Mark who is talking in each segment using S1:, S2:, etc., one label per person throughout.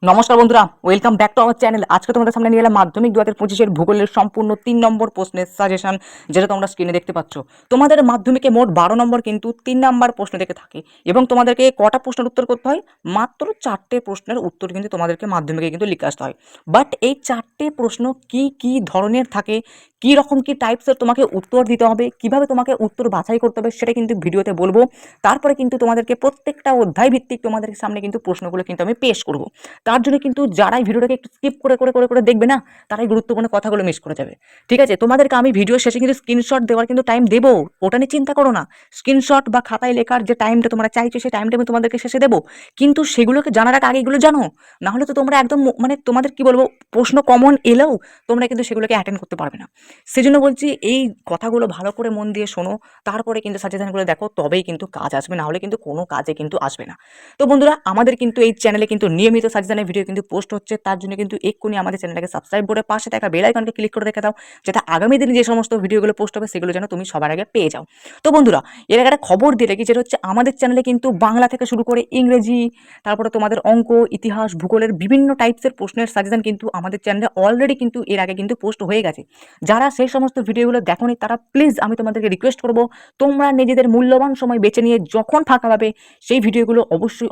S1: নমস্কার বন্ধুরা, welcome back to our channel. আজকে তোমাদের সামনে নিয়ে এলাম মাধ্যমিক 2025-এর ভূগোলের সম্পূর্ণ 3 নম্বর প্রশ্নের সাজেশন, যেটা তোমরা স্ক্রিনে দেখতে পাচ্ছ। তোমাদের মাধ্যমিকে মোট 12 নম্বর কিন্তু 3 নাম্বার প্রশ্ন থেকে থাকে এবং তোমাদেরকে কটা প্রশ্নের উত্তর করতে হয়? মাত্র 4টে প্রশ্নের উত্তর কিন্তু তোমাদেরকে মাধ্যমিকে কিন্তু লিখে আসতে হয়। বাট এই 4টে প্রশ্ন কি কি ধরনের থাকে, কি রকম কি টাইপসের তোমাকে উত্তর দিতে হবে, কিভাবে তোমাকে উত্তর বাছাই করতে হবে, সেটা কিন্তু ভিডিওতে বলবো। তারপরে কিন্তু তোমাদেরকে প্রত্যেকটা অধ্যায় ভিত্তিক তোমাদের সামনে কিন্তু প্রশ্নগুলো কিন্তু আমি পেশ করব। তার জন্য কিন্তু যারাই ভিডিওটাকে একটু স্কিপ করে দেখবে না, তারাই গুরুত্বপূর্ণ কথাগুলো মিস করে যাবে। ঠিক আছে, তোমাদেরকে আমি ভিডিও শেষে কিন্তু স্ক্রিনশট দেওয়ার কিন্তু টাইম দেবো, ওটা নিয়ে চিন্তা করো না। স্ক্রিনশট বা খাতায় লেখার যে টাইমটা তোমরা চাইছো, সেই টাইমটা আমি তোমাদেরকে শেষে দেবো। কিন্তু সেগুলোকে জানার আগে এগুলো জানো, না হলে তো তোমরা একদম মানে তোমাদের কি বলবো, প্রশ্ন কমন এলেও তোমরা কিন্তু সেগুলোকে অ্যাটেন্ড করতে পারবে না। সেজন্য বলছি এই কথাগুলো ভালো করে মন দিয়ে শোনো, তারপরে কিন্তু সাজেশনগুলো দেখো, তবেই কিন্তু কাজ আসবে, না হলে কিন্তু কোনো কাজে কিন্তু আসবে না। তো বন্ধুরা, আমাদের কিন্তু এই চ্যানেলে কিন্তু নিয়মিত সাজেশনের ভিডিও কিন্তু পোস্ট হচ্ছে। তার জন্য কিন্তু এক্ষুনি আমাদের চ্যানেলটাকে সাবস্ক্রাইব করে পাশে থাকা বেল আইকনকে ক্লিক করে রেখে দাও, যাতে আগামী দিনে যে সমস্ত ভিডিওগুলো পোস্ট হবে সেগুলো যেন তুমি সবার আগে পেয়ে যাও। তো বন্ধুরা, এর আগে একটা খবর দিয়ে রাখি, যেটা হচ্ছে আমাদের চ্যানেলে কিন্তু বাংলা থেকে শুরু করে ইংরেজি, তারপরে তোমাদের অঙ্ক, ইতিহাস, ভূগোলের বিভিন্ন টাইপসের প্রশ্নের সাজেশন কিন্তু আমাদের চ্যানেলে অলরেডি কিন্তু এর আগে কিন্তু পোস্ট হয়ে গেছে। যারা সেই সমস্ত ভিডিওগুলো দেখোনি, তারা প্লিজ আমি তোমাদেরকে রিকোয়েস্ট করবো, তোমরা নিজেদের মূল্যবান সময় বেছে নিয়ে যখন ফাঁকা পাবে সেই ভিডিওগুলো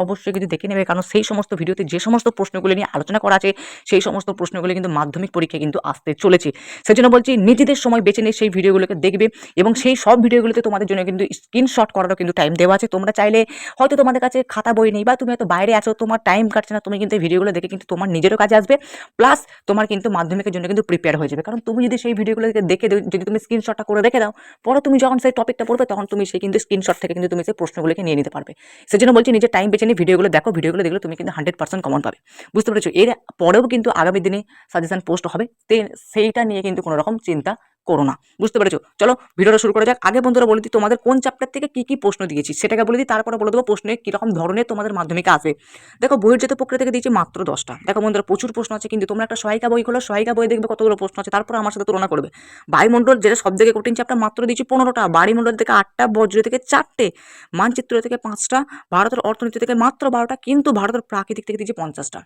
S1: অবশ্যই কিন্তু দেখে নেবে। কারণ সেই সমস্ত ভিডিওতে যে সমস্ত প্রশ্নগুলি নিয়ে আলোচনা করা আছে, সেই সমস্ত প্রশ্নগুলি কিন্তু মাধ্যমিক পরীক্ষায় কিন্তু আসতে চলেছে। সেজন্য বলছি, নিজেদের সময় বেছে নিয়ে সেই ভিডিওগুলোকে দেখবে এবং সেই সব ভিডিওগুলোতে তোমাদের জন্য কিন্তু স্ক্রিনশট করারও কিন্তু টাইম দেওয়া আছে। তোমরা চাইলে, হয়তো তোমাদের কাছে খাতা বই নেই বা তুমি হয়তো বাইরে আছো, তোমার টাইম কাটছে না, তুমি কিন্তু এই ভিডিওগুলো দেখে কিন্তু তোমার নিজেরও কাজে আসবে, প্লাস তোমার কিন্তু মাধ্যমিকের জন্য কিন্তু প্রিপেয়ার হয়ে যাবে। কারণ তুমি যদি সেই ভিডিওগুলো দেখে যদি তুমি স্ক্রিনশটটা করে রেখে দাও, পরে তুমি যখন সেই টপিকটা পড়বে তখন তুমি সেই কিন্তু স্ক্রিনশট থেকে কিন্তু তুমি সেই প্রশ্নগুলোকে নিয়ে নিতে পারবে। সেজন্য বলছি, নিজের টাইম বেছে নিয়ে ভিডিওগুলো দেখো, ভিডিওগুলো দেখলে তুমি কিন্তু 100% কমন পাবে। বুঝতে পেরেছো? এর পরেও কিন্তু আগামী দিনে সাজেশন পোস্ট হবে, সেইটা নিয়ে কিন্তু কোনো রকম চিন্তা করো না। বুঝতে পেরেছো? চলো ভিডিওটা শুরু করা যাক। আগে বন্ধুরা বলে দিই, তোমাদের কোন চ্যাপ্টার থেকে কি কি প্রশ্ন দিয়েছি সেটাকে বলে দিই, তারপরে বলে দেবো প্রশ্নে কিরকম ধরনের তোমাদের মাধ্যমিকে আসবে। দেখো, বহির্জাত প্রক্রিয়া থেকে দিয়েছি মাত্র 10টা। দেখো বন্ধুরা, প্রচুর প্রশ্ন আছে, কিন্তু তোমরা একটা সহায়িকা বই খোলো, সহায়িকা বই দেখবে কতগুলো প্রশ্ন আছে, তারপর আমার সাথে তুলনা করবে। বায়ুমণ্ডল, যেটা সব থেকে কঠিন চ্যাপ্টার, মাত্র দিয়েছি 15টা। বায়ুমণ্ডল থেকে 8টা, বজ্র থেকে 4টে, মানচিত্র থেকে 5টা, ভারতের অর্থনীতি থেকে মাত্র 12টা, কিন্তু ভারতের প্রাকৃতিক থেকে দিয়েছি 50টা।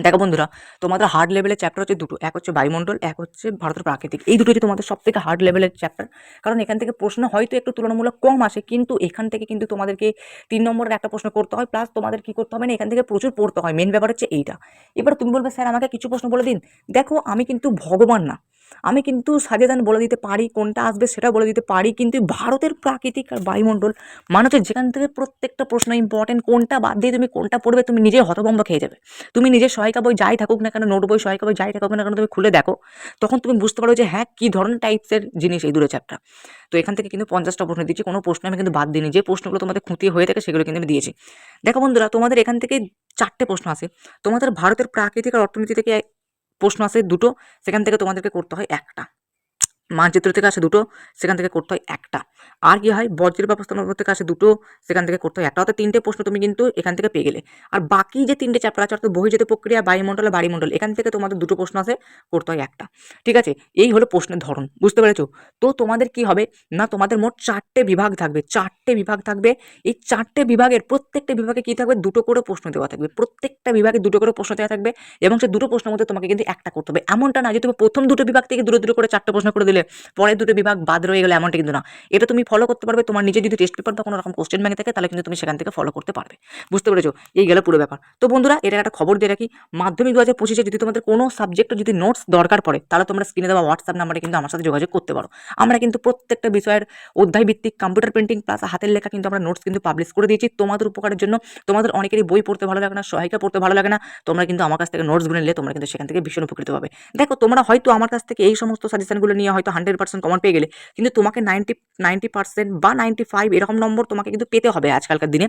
S1: দেখো বন্ধুরা, তোমাদের হার্ড লেভেলের চ্যাপ্টার হচ্ছে দুটো, এক হচ্ছে বায়ুমণ্ডল, এক হচ্ছে ভারতের প্রাকৃতিক। এই দুটো হচ্ছে তোমাদের সব থেকে হার্ড লেভেলের চ্যাপ্টার। কারণ এখান থেকে প্রশ্ন হয়তো একটু তুলনামূলক কম আসে, কিন্তু এখান থেকে কিন্তু তোমাদেরকে 3 নম্বরের একটা প্রশ্ন করতে হয়, প্লাস তোমাদের কি করতে হবে না, এখান থেকে প্রচুর পড়তে হয়। মেন ব্যাপার হচ্ছে এইটা। এবার তুমি বলবে, স্যার আমাকে কিছু প্রশ্ন বলে দিন। দেখো, আমি কিন্তু ভগবান না, আমি কিন্তু সাজেশন বলে দিতে পারি, কোনটা আসবে সেটা বলে দিতে পারি, কিন্তু ভারতের প্রাকৃতিক আর বায়ুমণ্ডল মানে হচ্ছে যেখান থেকে প্রত্যেকটা প্রশ্ন ইম্পর্টেন্ট, কোনটা বাদ দিয়ে তুমি কোনটা পড়বে তুমি নিজে হতভম্ব খেয়ে যাবে। তুমি নিজের সহায়িকা বই যাই থাকুক না কেন, নোট বই, সহায়িকা বই যাই থাকুক না কেন, তুমি খুলে দেখো, তখন তুমি বুঝতে পারো যে হ্যাঁ, কি ধরনের টাইপসের জিনিস এই দুটো চ্যাপ্টার। তো এখান থেকে কিন্তু 50টা প্রশ্ন দিচ্ছি, কোনো প্রশ্ন আমি কিন্তু বাদ দিইনি। যে প্রশ্নগুলো তোমাদের খুঁটিয়ে হয়ে থাকে সেগুলো কিন্তু আমি দিয়েছি। দেখো বন্ধুরা, তোমাদের এখান থেকে 4টে প্রশ্ন আছে। তোমাদের ভারতের প্রাকৃতিক আর অর্থনীতি থেকে প্রশ্ন আছে দুটো, সেখান থেকে তোমাদেরকে করতে হয় একটা। মানচিত্র থেকে আসে দুটো, সেখান থেকে করতে হয় একটা। আর কি হয়, বজ্রের ব্যবস্থাপনা থেকে আসে দুটো, সেখান থেকে করতে হয় একটা। অর্থাৎ 3টে প্রশ্ন তুমি কিন্তু এখান থেকে পেয়ে গেলে। আর বাকি যে 3টে চ্যাপ্টার আছে, অর্থাৎ বহির্জাত প্রক্রিয়া, বায়ুমণ্ডল আর বাড়িমণ্ডল, এখান থেকে তোমাদের দুটো প্রশ্ন আছে, করতে হয় একটা। ঠিক আছে, এই হলো প্রশ্নের ধরন। বুঝতে পেরেছো? তো তোমাদের কি হবে না, তোমাদের মোট 4টে বিভাগ থাকবে, 4টে বিভাগ থাকবে। এই 4টে বিভাগের প্রত্যেকটা বিভাগে কি থাকবে, দুটো করে প্রশ্ন দেওয়া থাকবে। প্রত্যেকটা বিভাগে দুটো করে প্রশ্ন দেওয়া থাকবে এবং সেই দুটো প্রশ্নের মধ্যে তোমাকে কিন্তু একটা করতে হবে। এমনটা না যে তুমি প্রথম দুটো বিভাগ থেকে দুটো দুটো করে 4টে প্রশ্ন করে দিলে, পরের দুটো বিভাগ বাদ রয়ে গেলে, এমনটা কিন্তু না। এটা তুমি ফলো করতে পারবে, তোমার নিজে যদি টেস্ট পেপার বা কোনো রকম কোশ্চেন ব্যাংকে থাকে, তাহলে কিন্তু তুমি সেখান থেকে ফলো করতে পারবে। বুঝতে পেরেছো? এই গেল পুরো ব্যাপার। তো বন্ধুরা, এটা একটা খবর দিয়ে রাখি, মাধ্যমিক 2025-এ যদি তোমাদের কোনো সাবজেক্টে যদি নোটস দরকার পড়ে, তাহলে তোমরা স্ক্রিনে দেওয়া হোয়াটসঅ্যাপ নাম্বারে কিন্তু আমার সাথে যোগাযোগ করতে পারো। আমরা কিন্তু প্রত্যেকটা বিষয়ের অধ্যায় ভিত্তিক কম্পিউটার প্রিন্টিং প্লাস হাতের লেখা কিন্তু আমরা নোটস কিন্তু পাবলিশ করে দিয়েছি তোমাদের উপকারের জন্য। তোমাদের অনেকেরই বই পড়তে ভালো লাগে না, সহায়িকা পড়তে ভালো লাগে না, তোমরা কিন্তু আমার কাছ থেকে নোটসগুলো নিলে তোমরা কিন্তু সেখান থেকে ভীষণ উপকৃত হবে। দেখো, তোমরা হয়তো আমার কাছ থেকে এই সমস্ত সাজেশনগুলো নিয়ে হয়তো 100% কমন পেয়ে গেলে, কিন্তু তোমাকে 90% বা 95 এরকম নম্বর তোমাকে কিন্তু পেতে হবে আজকালকার দিনে।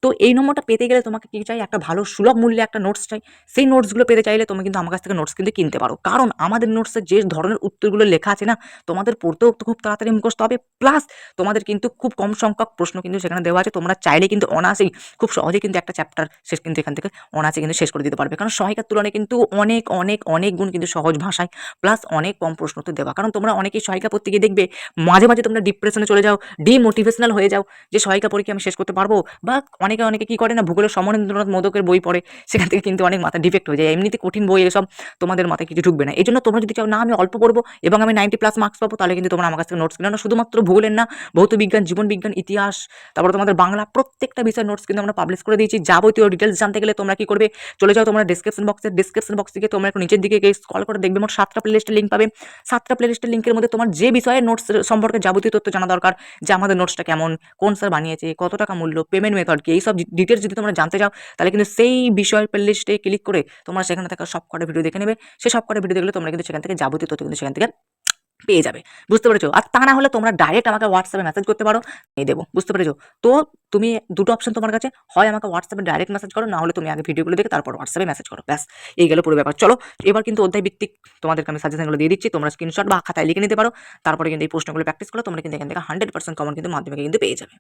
S1: তো এই নম্বরটা পেতে গেলে তোমাকে কি চাই, একটা ভালো সুলভ মূল্যে একটা নোটস চাই। সেই নোটসগুলো পেতে চাইলে তুমি কিন্তু আমার কাছ থেকে নোটস কিন্তু কিনতে পারো। কারণ আমাদের নোটসে যে ধরনের উত্তরগুলো লেখা আছে না, তোমাদের পড়তেও তো খুব তাড়াতাড়ি মুখস্থ হবে, প্লাস তোমাদের কিন্তু খুব কম সংখ্যক প্রশ্ন কিন্তু সেখানে দেওয়া আছে। তোমরা চাইলে কিন্তু অনায়াসেই খুব সহজেই কিন্তু একটা চ্যাপ্টার শেষ কিন্তু এখান থেকে অনায়াসে কিন্তু শেষ করে দিতে পারবে। কারণ সহায়িকার তুলনায় কিন্তু অনেক অনেক অনেক গুণ কিন্তু সহজ ভাষায়, প্লাস অনেক কম প্রশ্ন তো দেওয়া। কারণ তোমরা তোমরা অনেকেই সহায়িকা পড়তে গিয়ে দেখবে মাঝে মাঝে তোমরা ডিপ্রেশনে চলে যাও, ডিমোটিভেশনাল হয়ে যাও যে সহায়িকা পরীক্ষা আমি শেষ করতে পারবো, বা অনেকে কি করে না, ভূগোলের সমরেন্দ্রনাথ মোদকের বই পড়ে, সেখান থেকে কিন্তু অনেক মাথা ডিফেক্ট হয়ে যায়। এমনিতে কঠিন বই এসব তোমাদের মাথায় কিছু ঢুকবে না। এই জন্য তোমরা যদি চাও না আমি অল্প পড়বো এবং আমি 90+ মার্কস পাবো, তাহলে কিন্তু তোমরা আমার কাছ থেকে নোটস কিনো না। শুধুমাত্র ভূগোলের না, ভৌত বিজ্ঞান, জীবন বিজ্ঞান, ইতিহাস, তারপরে তোমাদের বাংলা, প্রত্যেকটা বিষয়ের নোটস কিন্তু আমরা পাবলিশ করে দিয়েছি। যাবতীয় ডিটেলস জানতে গেলে তোমরা কি করবে, চলে যাও তোমরা ডিসক্রিপশন বক্স থেকে তোমরা একটু নিচের দিকে স্ক্রল করে দেখবে, মোট 7টা প্লেলিস্টের লিঙ্ক পাবে। 7টা প্লেলিস্টের লিঙ্কের মধ্যে তোমার যে বিষয়ে নোটস সম্পর্কে যাবতীয় তথ্য জানা দরকার, যে আমাদের নোটসটা কেমন, কোন স্যার বানিয়েছে, কত টাকা মূল্য, পেমেন্ট মেথড কি, এইসব ডিটেলস যদি তোমরা জানতে চাও, তাহলে কিন্তু সেই বিষয়ের প্লেলিস্টে ক্লিক করে তোমরা সেখানে থাকা সব কটা ভিডিও দেখে নেবে। সেই সব কটা ভিডিও দেখলে তোমরা কিন্তু সেখান থেকে যাবতীয় তথ্য কিন্তু সেখান থেকে পেয়ে যাবে। বুঝতে পেরেছো? আর তা না হলে তোমরা ডাইরেক্ট আমাকে হোয়াটসঅ্যাপে মেসেজ করতে পারো, দিয়ে দেবো। বুঝতে পেরেছো? তো তুমি দুটো অপশন তোমার কাছে, হয় আমাকে হোয়াটসঅ্যাপে ডাইরেক্ট মেসেজ করো, না হলে তুমি আগে ভিডিওগুলো দেখে তারপর হোয়াটসঅ্যাপে মেসেজ করো। ব্যাস, এই গেল পুরো ব্যাপার। চলো এবার কিন্তু অধ্যায় ভিত্তিক তোমাদেরকে আমি সাজেশনগুলো দিয়ে দিচ্ছি, তোমরা স্ক্রিনশট বা খাতায় লিখে নিতে পারো। তারপরে কিন্তু এই প্রশ্নগুলো প্র্যাকটিস করো, তোমরা কিন্তু এখান থেকে 100% কমন কিন্তু মাধ্যমিকে কিন্তু পেয়ে যাবে।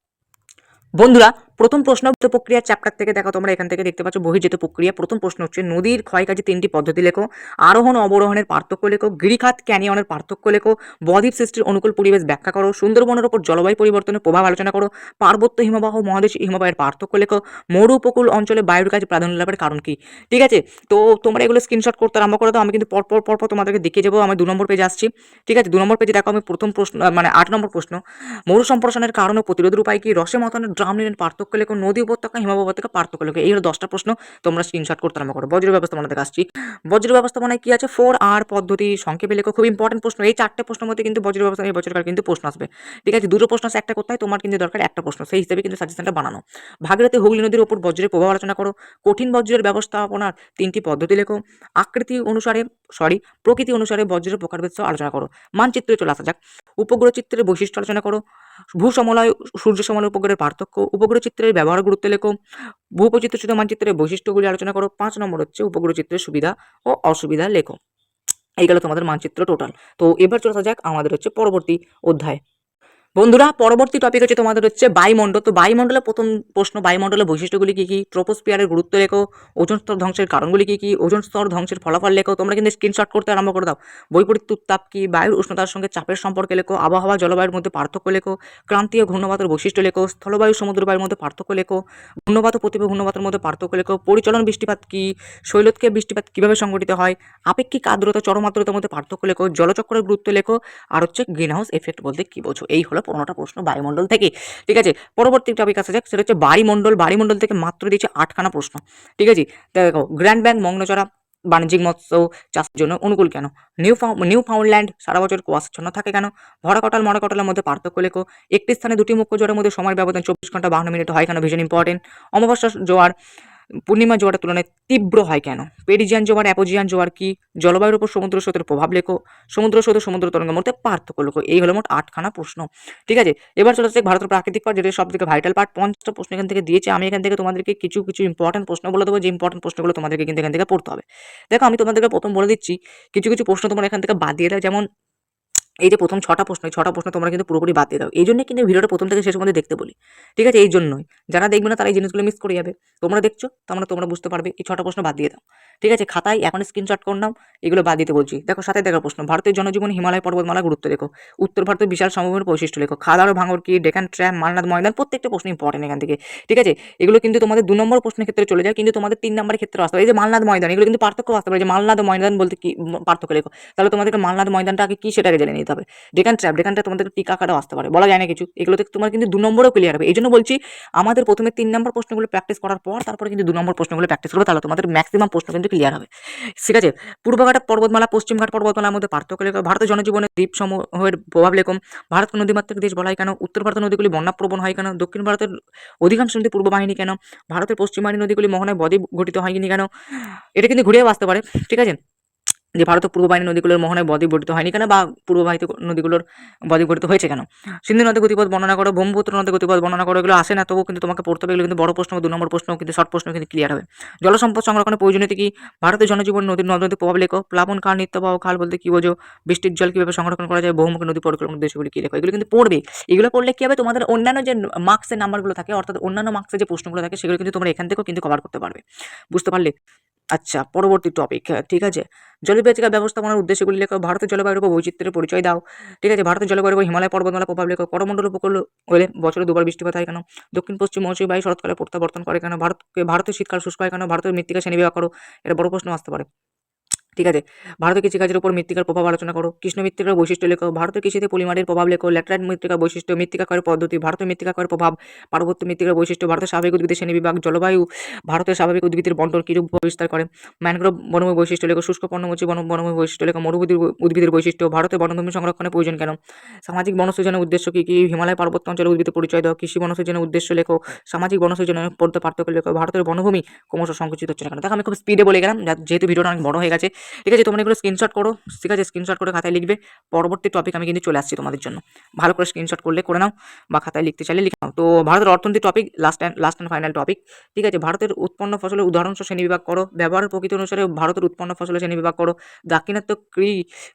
S1: বন্ধুরা, প্রথম প্রশ্ন প্রক্রিয়া চ্যাপ্টার থেকে দেখো, তোমরা এখান থেকে দেখতে পাচ্ছ বহির্জাত প্রক্রিয়া। প্রথম প্রশ্ন হচ্ছে নদীর ক্ষয়কাজে 3টি পদ্ধতি লেখো, আরোহণ অবরোহণের পার্থক্য লেখো, গিরিখাত ক্যানিয়নের পার্থক্য লেখো, বদ্বীপ সৃষ্টির অনুকূল পরিবেশ ব্যাখ্যা করো, সুন্দরবনের উপর জলবায়ু পরিবর্তনের প্রভাব আলোচনা করো, পার্বত্য হিমবাহ মহাদেশী হিমবাহের পার্থক্য লেখো, মরু উপকূল অঞ্চলে বায়ুর কাজে প্রাধান্য লাভের কারণ কি। ঠিক আছে, তো তোমরা এগুলো স্ক্রিনশট করতে আরম্ভ করে দাও। আমি কিন্তু পরপর তোমাদেরকে দেখিয়ে যাবো। আমি 2 নম্বর পেজে আসছি। ঠিক আছে, 2 নম্বর পেজে দেখো, আমি প্রথম প্রশ্ন মানে 8 নম্বর প্রশ্ন, মরু সম্প্রসারণের কারণ ও প্রতিরোধের উপায় কি, রসে মতনের ড্রাম লিনের পার্থক্য লেখো, নদী উপত্যকা হিমবাহ উপত্যকা পার্থক্য লেখো। এই হলো 10টা প্রশ্ন, তোমরা স্ক্রিনশট করতে আরম্ভ করো। বজ্র ব্যবস্থাপনা থেকে আসছি। বজ্র ব্যবস্থাপনায় কি আছে, 4R পদ্ধতি সংক্ষেপে লেখো। খুব ইম্পর্টেন্ট প্রশ্ন, এই 4টে প্রশ্নের মধ্যে কিন্তু বজ্র ব্যবস্থাপনা এই বছরকার কিন্তু প্রশ্ন আসবে। ঠিক আছে, দুটো প্রশ্ন আছে, একটা করতে হয়, তোমার কিন্তু দরকার একটা প্রশ্ন, সেই হিসেবে কিন্তু সাজেশনটা বানানো। ভাগীরথী হুগলি নদীর উপর বজ্রের প্রভাব আলোচনা করো, কঠিন বজ্রের ব্যবস্থাপনার 3টি পদ্ধতি লেখো, প্রকৃতি অনুসারে বজ্রের প্রকারভেদ আলোচনা করো। মানচিত্রে চলে আসা যাক। উপগ্রহ চিত্রের বৈশিষ্ট্য আলোচনা করো, ভূসমলয় সূর্য সমলয় উপগ্রহের পার্থক্য, উপগ্রহ চিত্রের ব্যবহার গুরুত্ব লেখো, ভূপচিত্রসূচক মানচিত্রের বৈশিষ্ট্যগুলি আলোচনা করো। 5 নম্বর হচ্ছে উপগ্রহ চিত্রের সুবিধা ও অসুবিধা লেখো। এই গেল তোমাদের মানচিত্র টোটাল। তো এবার চলে আসা যাক আমাদের হচ্ছে পরবর্তী অধ্যায়। বন্ধুরা, পরবর্তী টপিক হচ্ছে তোমাদের হচ্ছে বায়ুমণ্ডল। তো বায়ুমণ্ডলের প্রথম প্রশ্ন, বায়ুমণ্ডলের বৈশিষ্ট্যগুলি কি কি, ট্রোপোস্ফিয়ারের গুরুত্ব লেখো, ওজোন স্তর ধ্বংসের কারণগুলি কি কি, ওজোন স্থর ধ্বংসের ফলাফল লেখো। তোমরা কিন্তু স্ক্রিনশট করতে আরম্ভ করে দাও। বৈপরীত্য উত্তাপ কি, বায়ুর উষ্ণতার সঙ্গে চাপের সম্পর্কে লেখো, আবহাওয়া জলবায়ুর মধ্যে পার্থক্য লেখো, ক্রান্তীয় ঘূর্ণবাতের বৈশিষ্ট্য লেখো, স্থলবায়ু সমুদ্রবায়ুর মধ্যে পার্থক্য লেখো, ঘূর্ণবাত ও প্রতিভা ঘূর্ণবাতের মধ্যে পার্থক্য লেখো, পরিচলন বৃষ্টিপাত কি, শৈলতকে বৃষ্টিপাত কিভাবে সংঘটিত হয়, আপেক্ষিক আর্দ্রতা চরম আর্দ্রতার মধ্যে পার্থক্য লেখো, জলচক্রের গুরুত্ব লেখো, আর হচ্ছে গ্রিন হাউস এফেক্ট বলতে কি বোঝো। এই হলো 15টা প্রশ্ন বায়ুমণ্ডল থেকে। ঠিক আছে, পরবর্তী টপিক আসা যাক, সেটা হচ্ছে বায়ুমণ্ডল। বায়ুমণ্ডল থেকে মাত্র দিয়েছে 8খানা প্রশ্ন। ঠিক আছে, দেখো, গ্র্যান্ড ব্যাংক মগ্নচড়া বাণিজ্যিক মৎস্য চাষের জন্য অনুকূল কেন, নিউ ফাউন্ডল্যান্ড সারা বছর কুয়াশাচ্ছন্ন থাকে কেন, ভরা কটাল মরা কটালের মধ্যে পার্থক্য লেখো, একটি স্থানে দুটি মুখ্য জোয়ারের মধ্যে সময় ব্যবধান 24 ঘন্টা 52 মিনিট হয় কেন, ভীষণ ইম্পর্টেন্ট, অমাবস্যা জোয়ার পূর্ণিমা জোয়ারের তুলনায় তীব্র হয় কেন, পেরিজিয়ান জোয়ার অ্যাপোজিয়ান জোয়ার কি, জলবায়ুর উপর সমুদ্র স্রোতের প্রভাব লেখো, সমুদ্র স্রোত সমুদ্র তরঙ্গের মধ্যে পার্থক্য লেখো। এই হলো মোট 8খানা প্রশ্ন। ঠিক আছে, এবার চলে আসছে ভারতের প্রাকৃতিক পার্ট, যেটা সব থেকে ভাইটাল পার্ট। 50টা প্রশ্ন এখান থেকে দিয়েছে। আমি এখান থেকে তোমাদেরকে কিছু ইম্পর্টেন্ট প্রশ্ন বলে দেবো, যে ইম্পর্টেন্ট প্রশ্নগুলো তোমাদেরকে কিন্তু এখান থেকে পড়তে হবে। দেখো, আমি তোমাদেরকে প্রথম বলে দিচ্ছি, কিছু প্রশ্ন তোমরা এখান থেকে বাদ দিয়ে দাও। যেমন এই যে প্রথম 6টা প্রশ্ন, এই 6টা প্রশ্ন তোমরা কিন্তু পুরোপুরি বাদ দিয়ে দাও। এই জন্য কিন্তু ভিডিওটা প্রথম থেকে শেষ পর্যন্ত দেখতে বলি। ঠিক আছে, এই জন্যই যারা দেখবে না তারা এই জিনিসগুলো মিস করে যাবে। তোমরা দেখছো, তোমরা বুঝতে পারবে। এই 6টা প্রশ্ন বাদ দিয়ে দাও। ঠিক আছে, খাতায় এখন স্ক্রিনশট করে নাও, এগুলো বাদ দিতে বলছি। দেখো, সাথে দেখা প্রশ্ন, ভারতের জনজীবন হিমালয় পর্বতমালা গুরুত্ব লেখো, উত্তর ভারতের বিশাল সমভূমির বৈশিষ্ট্য লেখো, খাদার ও ভাঙর কি, ডেকান ট্র্যাপ, মালনাদ ময়দান, প্রত্যেকটা প্রশ্ন ইম্পর্টেন্ট এখান থেকে। ঠিক আছে, এগুলো কিন্তু তোমাদের 2 নম্বর প্রশ্নের ক্ষেত্রে চলে যায়, কিন্তু তোমাদের 3 নম্বরের ক্ষেত্রে আসতে পারে। এই যে মালনাদ ময়দান, এগুলো কিন্তু পার্থক্য আসতে পারে, যে মালনাদ ময়দান বলতে কি পার্থক্য লেখো। তাহলে তোমাদেরকে মালনাদ ময়দানটা আগে কি সেটাকে জেনে নিতে হবে। ডেকানটা তোমাদের টিকা আকারেও আসতে পারে, বলা যায় না কিছু। এগুলো থেকে তোমার কিন্তু 2 নম্বরও ক্লিয়ার হবে। এই জন্য বলছি, আমাদের প্রথমে 3 নম্বর প্রশ্নগুলো প্র্যাকটিস করার পর তারপরে কিন্তু 2 নম্বর প্রশ্নগুলো প্র্যাকটিস করবে, তাহলে তোমাদের ম্যাক্সিমাম প্রশ্ন কিন্তু ক্লিয়ার হবে। ঠিক আছে, পূর্বঘাট পর্বতমালা পশ্চিমঘাট পর্বতমালার মধ্যে পার্থক্য লেখো, ভারতের জনজীবনের দ্বীপ সমূহের প্রভাব লেখো, ভারতকে নদীমাতৃক দেশ বলা হয় কেন, উত্তর ভারতের নদীগুলি বন্যাপ্রবণ হয় কেন, দক্ষিণ ভারতের অধিকাংশ নদী পূর্ব বাহিনী কেন, ভারতের পশ্চিমবাহিনী নদীগুলি মোহনায় বদ্বীপ গঠিত হয়নি কেন। এটা কিন্তু ঘুরিয়ে আসতে পারে। ঠিক আছে, যে ভারতের পূর্ব বাহিনী নদীগুলোর মোহনায় বদ্বীপ গঠিত হয়নি কেন, বা পূর্ববাহিত নদীগুলোর বদ্বীপ গঠিত হয়েছে কেন। সিন্ধু নদী গতিপথ বর্ণনা করো, ব্রহ্মপুত্র নদী গতিপথ বর্ণনা করো। এগুলো আসে না, তবুও কিন্তু তোমাকে পড়তে হবে। এগুলো কিন্তু বড় প্রশ্ন, 2 নম্বর প্রশ্ন, কিন্তু শর্ট প্রশ্ন কিন্তু ক্লিয়ার হবে। জলসম্পদ সংরক্ষণের প্রয়োজনীয়তা কি, ভারতের জনজীবন নদীর প্রভাব লেখো, প্লাবন খাল নিত্যবাহ খাল বলতে কি বোঝো, বৃষ্টির জল কিভাবে সংরক্ষণ করা যায়, বহুমুখী নদী পরিক্রমার উদ্দেশ্যগুলি কি লেখো। এগুলো কিন্তু পড়বে। এগুলো পড়লে কি হবে, তোমাদের অন্যান্য যে মার্কসের নাম্বারগুলো থাকে, অর্থাৎ অন্যান্য মার্কসের যে প্রশ্নগুলো থাকে, সেগুলো কিন্তু তোমরা এখান থেকেও কিন্তু কভার করতে পারবে। বুঝতে পারলে? আচ্ছা, পরবর্তী টপিক, হ্যাঁ, ঠিক আছে। জলবিভাজিকা ব্যবস্থাপনার উদ্দেশ্যগুলি লেখো। ভারতের জলবায়ুর উপর বৈচিত্র্যের পরিচয় দাও। ঠিক আছে। ভারতের জলবায়ুর উপর হিমালয় পর্বতমালা প্রভাব লেখো। করমণ্ডল উপকূল হলে বছরে দুবার বৃষ্টিপাত হয় কেন? দক্ষিণ পশ্চিম মৌসুমী বায়ু শরৎকালে প্রত্যাবর্তন করে কেন? ভারতের শীতকাল শুষ্ক হয় কেন? ভারতের মৃত্তিকা শ্রেণীবিভাগ করো। এটা বড় প্রশ্ন আসতে পারে। ঠিক আছে। ভারতের কৃষিকাজের উপর মৃত্তিকার প্রভাব আলোচনা করো। কৃষ্ণ মৃত্তিকার বৈশিষ্ট্য লেখো। ভারতের কৃষিতে পলিমারের প্রভাব লেখো। ল্যাটেরাইট মৃত্তিকার বৈশিষ্ট্য, মৃত্তিকা ক্ষয়ের পদ্ধতি, ভারতের মৃত্তিকা ক্ষয়ের প্রভাব, পার্বত্য মৃত্তিকার বৈশিষ্ট্য, ভারতের স্বাভাবিক উদ্ভিদের শ্রেণীবিভাগ, জলবায়ু, ভারতের স্বাভাবিক উদ্ভিদের বন্টন কিরূপ বিস্তার করে। ম্যানগ্রোভ বনভূমির বৈশিষ্ট্য লেখো। শুষ্ক পর্ণমোচী বনভূমির বৈশিষ্ট্য লেখো। মরুভূমির উদ্ভিদের বৈশিষ্ট্য, ভারতের বনভূমি সংরক্ষণের প্রয়োজন কেন? সামাজিক বনসৃজনের উদ্দেশ্য কি কি? হিমালয় পার্বত্য অঞ্চলের উদ্ভিদের পরিচয় দাও। কৃষি বনসৃজনের উদ্দেশ্য লেখো। সামাজিক বনসৃজনের মধ্যে পার্থক্য লেখো। ভারতের বনভূমি ক্রমশ সংকুচিত হচ্ছে না কেন? দেখো আমি খুব স্পিডে বলে গেলাম, যেহেতু ভিডিওটা অনেক বড় হয়ে গেছে। ঠিক আছে, তোমরা এগুলো স্ক্রিনশট করো। ঠিক আছে, স্ক্রিনশট করে খাতায় লিখবে। পরবর্তী টপিক আমি কিন্তু চলে আসছি তোমাদের জন্য। ভালো করে স্ক্রিনশট করলে করে নাও, বা খাতায় লিখতে চাইলে লিখে নাও। তো ভারতের অর্থনীতি topic, last and final topic. ঠিক আছে, ভারতের উৎপন্ন ফসলের উদাহরণ সহ শ্রেণীবিভাগ করো। ব্যবহারের প্রকৃতি অনুসারে ভারতের উৎপন্ন ফসলের শ্রেণীবিভাগ করো। দাক্ষিণাত্য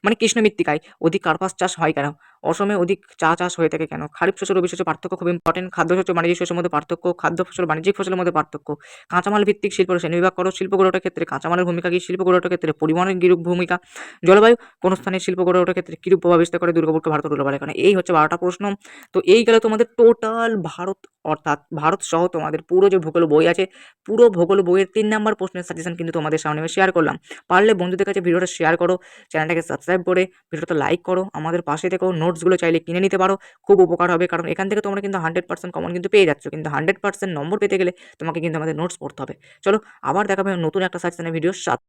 S1: মানে কৃষ্ণ মৃত্তিকায় অধিক কার্পাস চাষ হয় কেন? অসমে অধিক চা চাষ হয়ে থাকে কেন? খারিফ শস্য রবি শস্য পার্থক্য খুব ইম্পর্টেন্ট। খাদ্যশস্য বাণিজ্যিক শস্যের মধ্যে পার্থক্য, খাদ্য ফসল বাণিজ্যিক ফসলের মধ্যে পার্থক্য। কাঁচামাল ভিত্তিক শিল্প শ্রেণীবিভাগ করো। শিল্প গড়ে ওঠার ক্ষেত্রে কাঁচামালের ভূমিকা কি? শিল্প গড়ে ওঠার ক্ষেত্রে পরিবহনের কিরূপ ভূমিকা? জলবায়ু কোন স্থানে শিল্প গড়ে ওঠার ক্ষেত্রে কিরূপ প্রভাব বিস্তার করে? দুর্গাপুরকে ভারতের উল্লেখ এখানে। এই হচ্ছে 12টা প্রশ্ন। তো এই গেল তোমাদের টোটাল ভারত, অর্থাৎ ভারত সহ তোমাদের পুরো যে ভূগোল বই আছে, পুরো ভূগোল বইয়ের 3 নাম্বার প্রশ্নের সাজেশন কিন্তু তোমাদের সামনে আমি শেয়ার করলাম। পারলে বন্ধুদের কাছে ভিডিওটা শেয়ার করো, চ্যানেলটাকে সাবস্ক্রাইব করে ভিডিওটা লাইক করো, আমাদের পাশে থেকো। নোটসগুলো চাইলে কিনে নিতে পারো, খুব উপকার হবে। কারণ এখান থেকে তোমরা কিন্তু 100% কমন কিন্তু পেয়ে যাচ্ছ, কিন্তু 100% নম্বর পেতে গেলে তোমাকে কিন্তু আমাদের নোটস পড়তে হবে। চলো আবার দেখাবে নতুন একটা সাজেশনের ভিডিও সাথে।